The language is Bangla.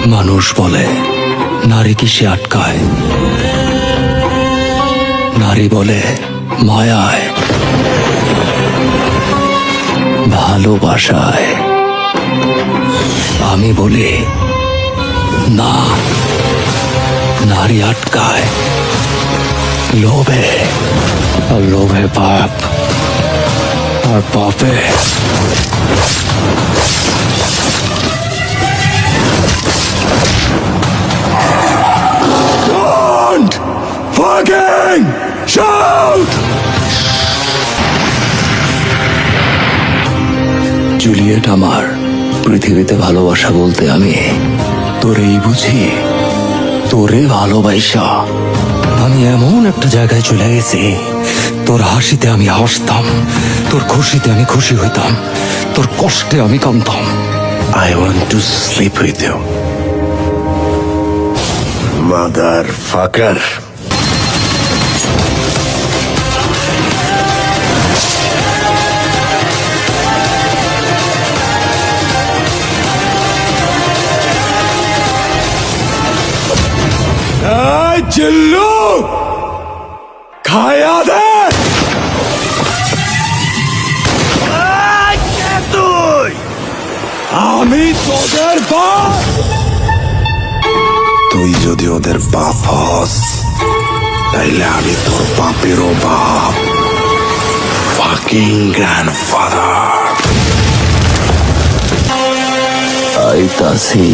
মানুষ বলে নারী কিসে আটকায়, নারী বলে মায়ায়, ভালোবাসায়। আমি বলি না, নারী আটকায় লোভে, আর লোভে পাপ, আর পাপে Don't fucking shout! জুলিয়েট আমার, পৃথিবীতে ভালোবাসা বলতে আমি তোরেই বুঝি। তোরে ভালোবাসা আমি এমন একটা জায়গায় চলে গেছি, তোর হাসিতে আমি হাসতাম, তোর খুশিতে আমি খুশি হইতাম, তোর কষ্টে আমি কাঁদতাম। I want to sleep with you, motherfucker. এই জিল্লু, খায়া দে। তুই আমি তোদের বাপ। তুই যদি ওদের বাপ হস, তাইলে আমি তোর বাপেরও বাপ, fucking grandfather. আইতাছি।